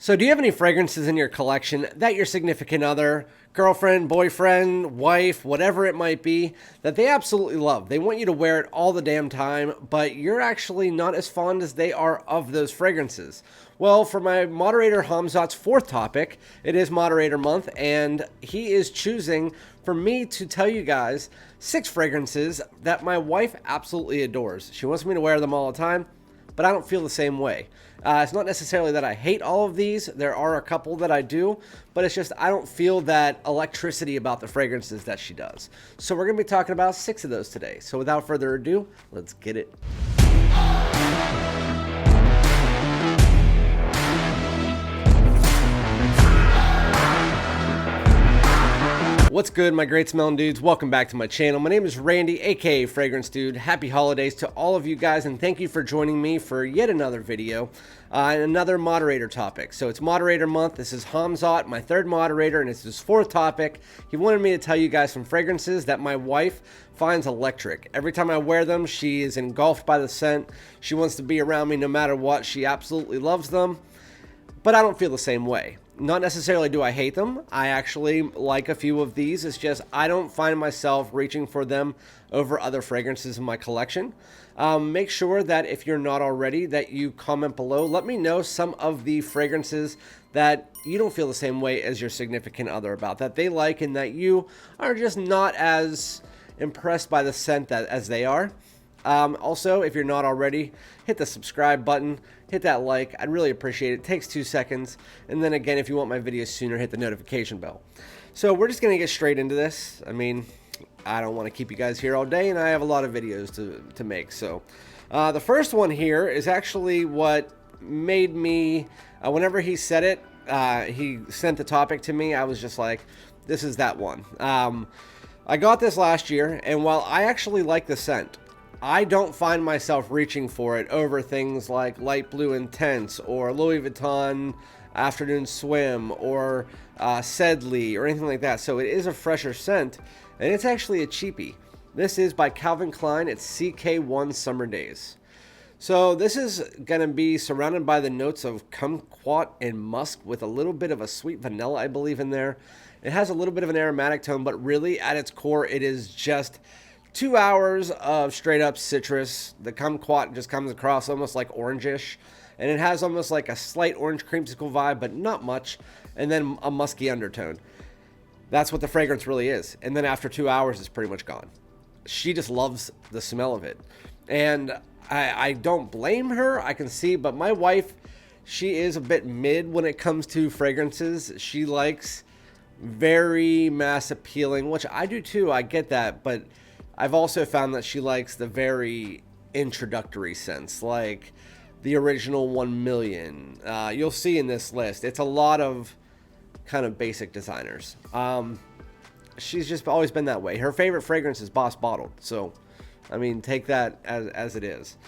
So do you have any fragrances in your collection that your significant other, girlfriend, boyfriend, wife, whatever it might be, that they absolutely love? They want you to wear it all the damn time, but you're actually not as fond as they are of those fragrances. Well, for my moderator Hamzat's fourth topic, it is moderator month, and he is choosing for me to tell you guys 6 fragrances that my wife absolutely adores. She wants me to wear them all the time, but I don't feel the same way. It's not necessarily that I hate all of these. There are a couple that I do, but it's just I don't feel that electricity about the fragrances that she does. So we're going to be talking about 6 of those today. So without further ado, let's get it. What's good, my great smelling dudes? Welcome back to my channel. My name is Randy, aka FragranceDoud. Happy holidays to all of you guys, and thank you for joining me for yet another video and another moderator topic. So it's moderator month. This is Hamzat, my third moderator, and it's his fourth topic. He wanted me to tell you guys some fragrances that my wife finds electric. Every time I wear them, she is engulfed by the scent. She wants to be around me no matter what. She absolutely loves them, but I don't feel the same way. Not necessarily do I hate them. I actually like a few of these. It's just I don't find myself reaching for them over other fragrances in my collection. Make sure that if you're not already, that you comment below. Let me know some of the fragrances that you don't feel the same way as your significant other about, that they like and that you are just not as impressed by the scent as they are. Also, if you're not already, hit the subscribe button, hit that like. I'd really appreciate it. It takes 2 seconds. And then again, if you want my videos sooner, hit the notification bell. So we're just going to get straight into this. I mean, I don't want to keep you guys here all day, and I have a lot of videos to make. So the first one here is actually what made me, whenever he said it, he sent the topic to me, I was just like, this is that one. I got this last year, and while I actually like the scent, I don't find myself reaching for it over things like Light Blue Intense or Louis Vuitton Afternoon Swim or Sedley or anything like that. So it is a fresher scent, and it's actually a cheapie. This is by Calvin Klein. It's One Summer Daze. So this is going to be surrounded by the notes of kumquat and musk with a little bit of a sweet vanilla, I believe, in there. It has a little bit of an aromatic tone, but really at its core, it is just 2 hours of straight up citrus. The kumquat just comes across almost like orangish, and it has almost like a slight orange creamsicle vibe, but not much, and then a musky undertone. That's what the fragrance really is. And then after 2 hours, it's pretty much gone. She just loves the smell of it. And I don't blame her, I can see, but my wife, she is a bit mid when it comes to fragrances. She likes very mass appealing, which I do too, I get that, but I've also found that she likes the very introductory scents, like the original 1 million. You'll see in this list, it's a lot of kind of basic designers. She's just always been that way. Her favorite fragrance is Boss Bottled. So, I mean, take that as it is.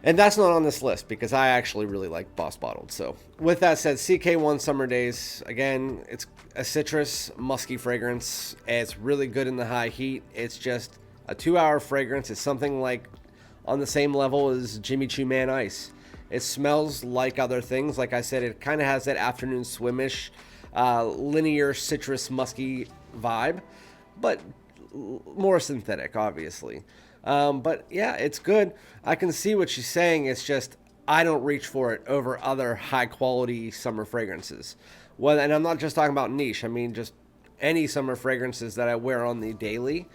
And that's not on this list because I actually really like Boss Bottled. So with that said, One Summer Daze, again, it's a citrus, musky fragrance. It's really good in the high heat. It's just a 2-hour fragrance. It's something like on the same level as Jimmy Choo Man Ice. It smells like other things. Like I said, it kind of has that afternoon swimish, linear citrus musky vibe, but more synthetic, obviously. But yeah, it's good. I can see what she's saying. It's just I don't reach for it over other high quality summer fragrances. Well, and I'm not just talking about niche. I mean, just any summer fragrances that I wear on the daily,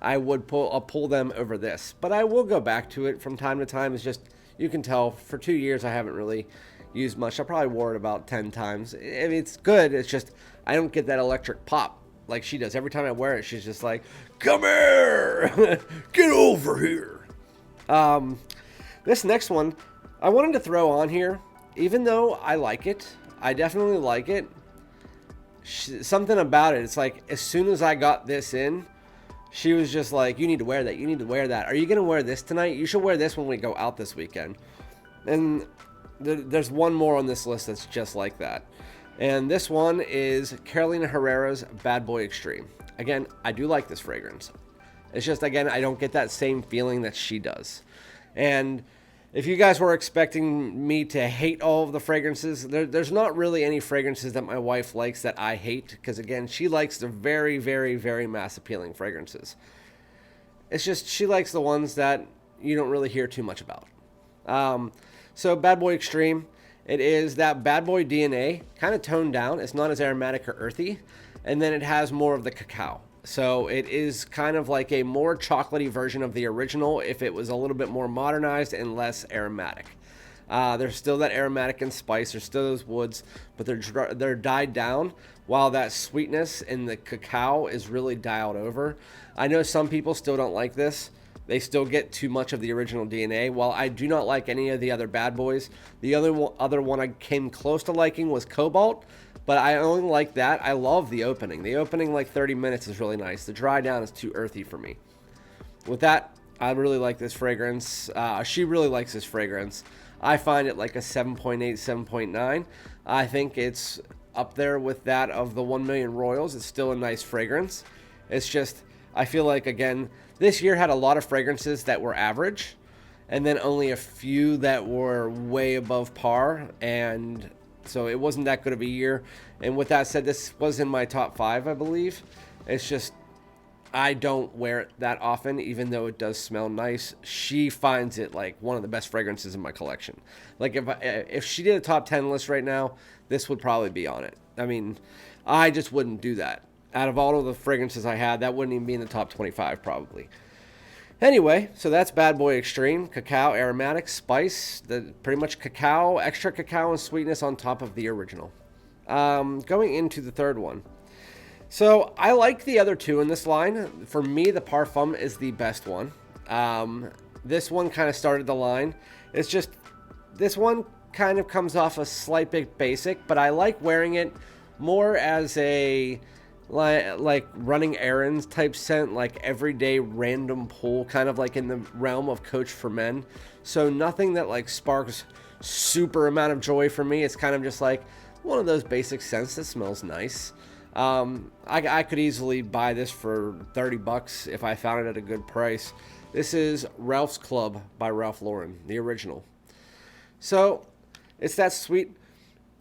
I would pull them over this. But I will go back to it from time to time. It's just, you can tell for 2 years I haven't really used much. I probably wore it about 10 times. I mean, it's good. It's just I don't get that electric pop like she does. Every time I wear it, she's just like, come here, get over here. This next one, I wanted to throw on here, even though I like it, I definitely like it. Something about it, it's like, as soon as I got this in, she was just like, you need to wear that, you need to wear that. Are you going to wear this tonight? You should wear this when we go out this weekend. And there's one more on this list that's just like that. And this one is Carolina Herrera's Bad Boy Extreme. Again, I do like this fragrance. It's just, again, I don't get that same feeling that she does. And If you guys were expecting me to hate all of the fragrances, there's not really any fragrances that my wife likes that I hate, because again, she likes the very, very, very mass appealing fragrances. It's just she likes the ones that you don't really hear too much about. So Bad Boy Extreme, it is that Bad Boy DNA, kind of toned down. It's not as aromatic or earthy, and then it has more of the cacao. So it is kind of like a more chocolatey version of the original if it was a little bit more modernized and less aromatic. There's still that aromatic and spice. There's still those woods, but they're died down, while that sweetness in the cacao is really dialed over. I know some people still don't like this. They still get too much of the original DNA. While I do not like any of the other bad boys, the other one I came close to liking was Cobalt, but I only like that. I love the opening. The opening, like 30 minutes, is really nice. The dry down is too earthy for me. With that, I really like this fragrance. She really likes this fragrance. I find it like a 7.8, 7.9. I think it's up there with that of the 1 Million Royals. It's still a nice fragrance. It's just, I feel like, again, this year had a lot of fragrances that were average, and then only a few that were way above par, and so it wasn't that good of a year. And with that said, this was in my top 5, I believe. It's just, I don't wear it that often, even though it does smell nice. She finds it like one of the best fragrances in my collection. Like if she did a top 10 list right now, this would probably be on it. I mean, I just wouldn't do that. Out of all of the fragrances I had, that wouldn't even be in the top 25 probably. Anyway, so that's Bad Boy Extreme. Cacao, aromatic, spice, pretty much cacao, extra cacao and sweetness on top of the original. Going into the third one. So I like the other two in this line. For me, the Parfum is the best one. This one kind of started the line. It's just, this one kind of comes off a slight bit basic, but I like wearing it more as a like running errands type scent, like everyday random pull, kind of like in the realm of Coach for Men. So nothing that like sparks super amount of joy for me. It's kind of just like one of those basic scents that smells nice. I could easily buy this for 30 bucks if I found it at a good price. This is Ralph's Club by Ralph Lauren, the original. So it's that sweet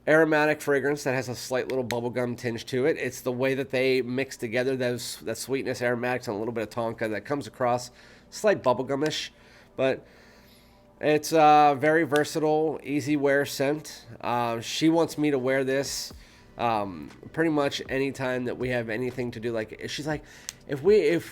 aromatic fragrance that has a slight little bubblegum tinge to it. It's the way that they mix together that sweetness, aromatics, and a little bit of tonka that comes across slight bubblegumish, but it's a very versatile, easy wear scent. She wants me to wear this pretty much anytime that we have anything to do. Like, she's like, if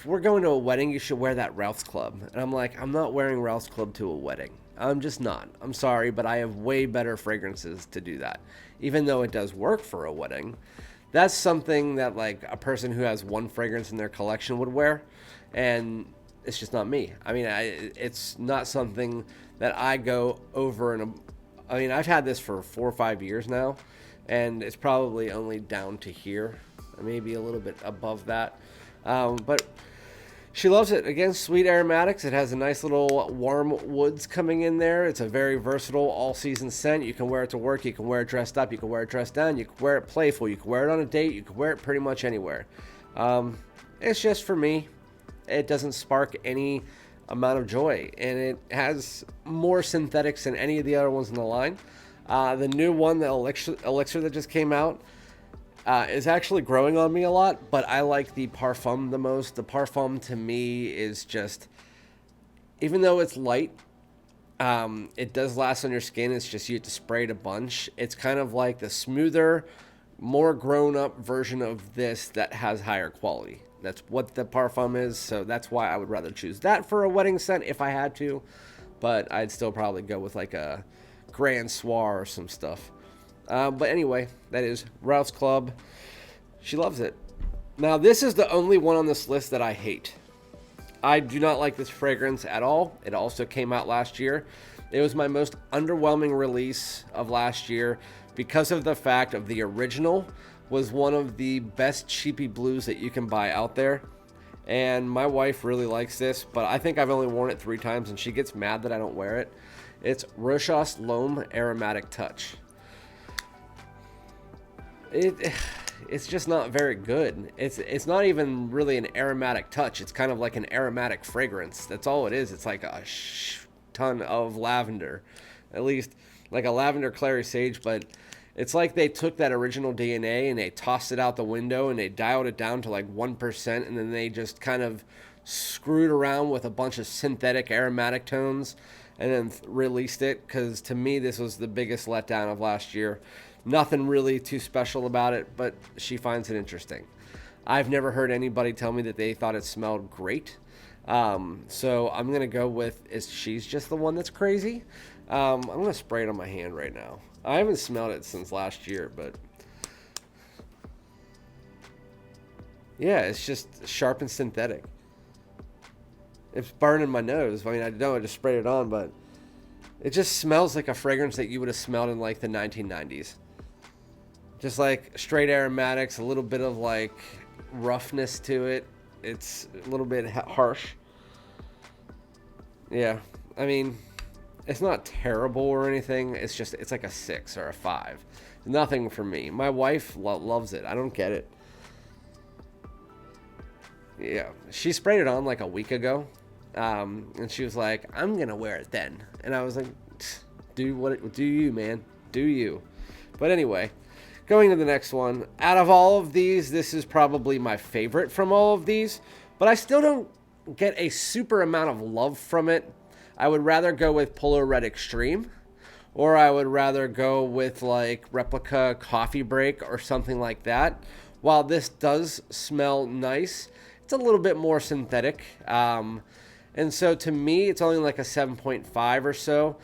we're going to a wedding, you should wear that Ralph's Club. And I'm like, I'm not wearing Ralph's Club to a wedding. I'm just not. I'm sorry, but I have way better fragrances to do that. Even though it does work for a wedding, that's something that like a person who has one fragrance in their collection would wear, and it's just not me. I mean, it's not something that I go over and I mean, I've had this for 4 or 5 years now, and it's probably only down to here, maybe a little bit above that, but she loves it. Again, sweet aromatics. It has a nice little warm woods coming in there. It's a very versatile all-season scent. You can wear it to work. You can wear it dressed up. You can wear it dressed down. You can wear it playful. You can wear it on a date. You can wear it pretty much anywhere. It's just, for me, it doesn't spark any amount of joy, and it has more synthetics than any of the other ones in the line. The new one, the Elixir that just came out, is actually growing on me a lot, but I like the Parfum the most. The Parfum to me is just, even though it's light, it does last on your skin. It's just you have to spray it a bunch. It's kind of like the smoother, more grown-up version of this that has higher quality. That's what the Parfum is, so that's why I would rather choose that for a wedding scent if I had to, but I'd still probably go with like a Grand Soir or some stuff. But anyway, that is Ralph's Club. She loves it. Now, this is the only one on this list that I hate. I do not like this fragrance at all. It also came out last year. It was my most underwhelming release of last year because of the fact of the original was one of the best cheapy blues that you can buy out there. And my wife really likes this, but I think I've only worn it 3 times and she gets mad that I don't wear it. It's Rochas L'Homme Aromatic Touch. It's just not very good. It's not even really an aromatic touch. It's kind of like an aromatic fragrance. That's all it is. It's like a ton of lavender, at least like a lavender clary sage, but it's like they took that original DNA and they tossed it out the window and they dialed it down to like 1%, and then they just kind of screwed around with a bunch of synthetic aromatic tones and then released it, because to me this was the biggest letdown of last year. Nothing really too special about it, but she finds it interesting. I've never heard anybody tell me that they thought it smelled great. So I'm going to go with, she's just the one that's crazy. I'm going to spray it on my hand right now. I haven't smelled it since last year, but yeah, it's just sharp and synthetic. It's burning my nose. I mean, I know I just sprayed it on, but it just smells like a fragrance that you would have smelled in like the 1990s. Just like straight aromatics, a little bit of like roughness to it. It's a little bit harsh. Yeah, I mean, it's not terrible or anything. It's just, it's like a 6 or a 5. Nothing for me. My wife loves it. I don't get it. Yeah, she sprayed it on like a week ago, and she was like, "I'm gonna wear it then." And I was like, "Do you, man? Do you?" But anyway, going to the next one. Out of all of these, this is probably my favorite from all of these, but I still don't get a super amount of love from it. I would rather go with Polar Red Extreme, or I would rather go with like Replica Coffee Break or something like that. While this does smell nice, it's a little bit more synthetic. And so to me, it's only like a 7.5 or so.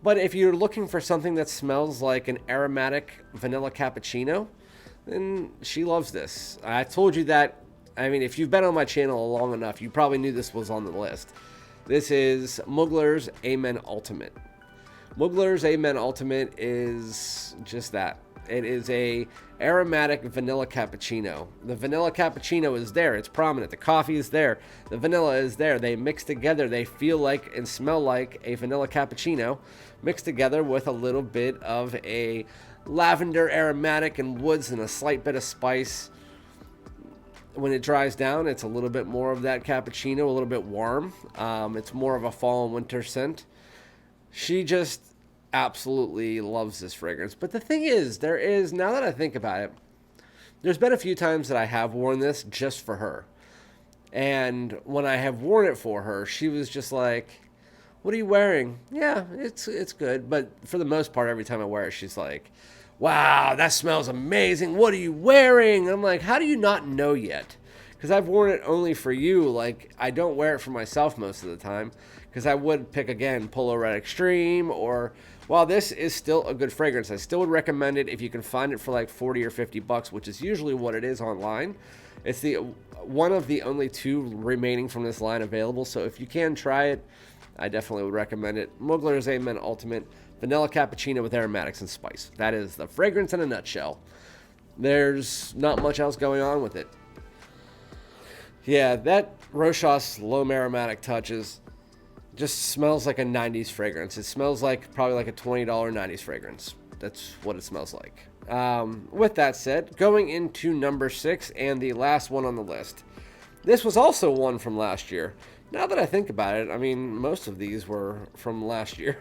But if you're looking for something that smells like an aromatic vanilla cappuccino, then she loves this. I told you that. I mean, if you've been on my channel long enough, you probably knew this was on the list. This is Mugler's A Men Ultimate. Mugler's A Men Ultimate is just that. It is a aromatic vanilla cappuccino. The vanilla cappuccino is there. It's prominent. The coffee is there. The vanilla is there. They mix together. They feel like and smell like a vanilla cappuccino mixed together with a little bit of a lavender aromatic and woods and a slight bit of spice. When it dries down, it's a little bit more of that cappuccino, a little bit warm. It's more of a fall and winter scent. She just absolutely loves this fragrance. But the thing is, now that I think about it, there's been a few times that I have worn this just for her. And when I have worn it for her, she was just like, "What are you wearing?" "Yeah, it's good." But for the most part, every time I wear it, she's like, "Wow, that smells amazing. What are you wearing?" I'm like, how do you not know yet? Because I've worn it only for you. Like, I don't wear it for myself most of the time. Because I would pick, again, Polar Red Extreme, or while this is still a good fragrance, I still would recommend it if you can find it for like 40 or 50 bucks, which is usually what it is online. It's the one of the only 2 remaining from this line available. So if you can try it, I definitely would recommend it. Mugler's A Men Ultimate Vanilla Cappuccino with aromatics and spice. That is the fragrance in a nutshell. There's not much else going on with it. Yeah, that Rochas L'Homme Aromatic touches just smells like a 90s fragrance. It smells like probably like a $20 90s fragrance. That's what it smells like. With that said, going into number 6 and the last one on the list. This was also one from last year. Now that I think about it, I mean, most of these were from last year.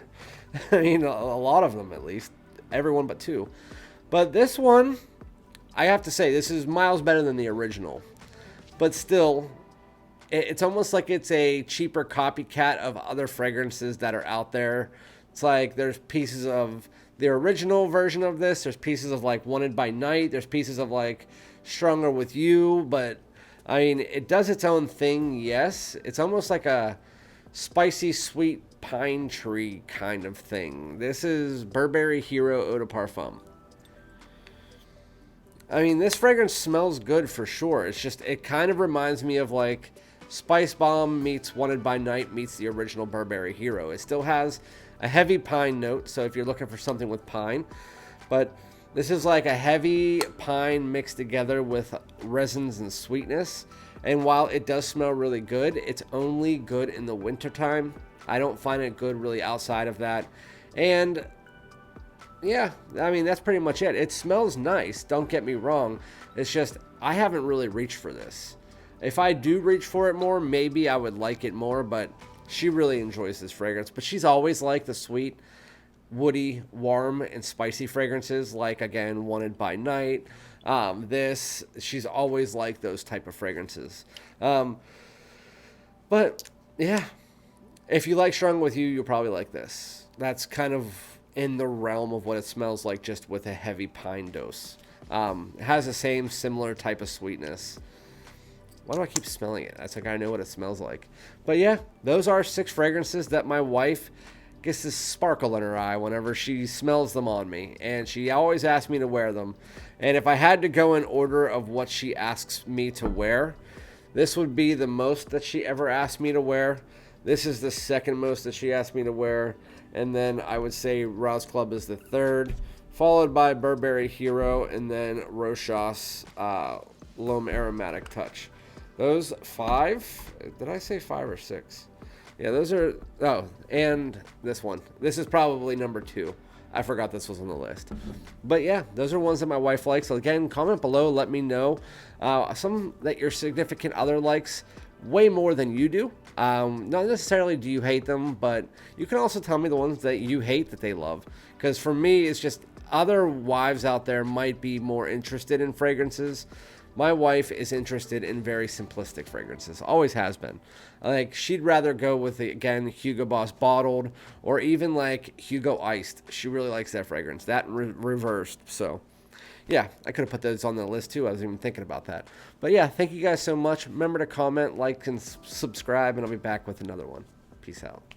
I mean, a lot of them at least. Everyone but 2. But this one, I have to say, this is miles better than the original. But still, it's almost like it's a cheaper copycat of other fragrances that are out there. It's like there's pieces of the original version of this. There's pieces of like Wanted by Night. There's pieces of like Stronger with You. But, I mean, it does its own thing, yes. It's almost like a spicy, sweet pine tree kind of thing. This is Burberry Hero Eau de Parfum. I mean, this fragrance smells good for sure. It's just, it kind of reminds me of like Spice Bomb meets Wanted by Night meets the original Burberry Hero. It still has a heavy pine note, so if you're looking for something with pine. But this is like a heavy pine mixed together with resins and sweetness. And while it does smell really good, it's only good in the wintertime. I don't find it good really outside of that. And yeah, I mean, that's pretty much it. It smells nice, don't get me wrong. It's just, I haven't really reached for this. If I do reach for it more, maybe I would like it more, but She really enjoys this fragrance, but she's always liked the sweet, woody, warm, and spicy fragrances, like, again, Wanted by Night. She's always liked those type of fragrances. But, yeah, if you like Strong With You, you'll probably like this. That's kind of in the realm of what it smells like, just with a heavy pine dose. It has the same similar type of sweetness. Why do I keep smelling it? That's like I know what it smells like. But yeah, those are 6 fragrances that my wife gets this sparkle in her eye whenever she smells them on me. And she always asks me to wear them. And if I had to go in order of what she asks me to wear, this would be the most that she ever asked me to wear. This is the second most that she asked me to wear. And then I would say Rouse Club is the third, followed by Burberry Hero, and then Rochas L'Homme Aromatic Touch. Those 5, did I say 5 or 6? Yeah, those are, oh, and this one. This is probably number 2. I forgot this was on the list. But yeah, those are ones that my wife likes. So again, comment below, let me know some that your significant other likes way more than you do. Not necessarily do you hate them, but you can also tell me the ones that you hate that they love. Because for me, it's just other wives out there might be more interested in fragrances. My wife is interested in very simplistic fragrances, always has been. Like, she'd rather go with, again, Hugo Boss Bottled, or even like Hugo Iced. She really likes that fragrance, that reversed. So yeah, I could have put those on the list too. I wasn't even thinking about that. But yeah, thank you guys so much. Remember to comment, like, and subscribe, and I'll be back with another one. Peace out.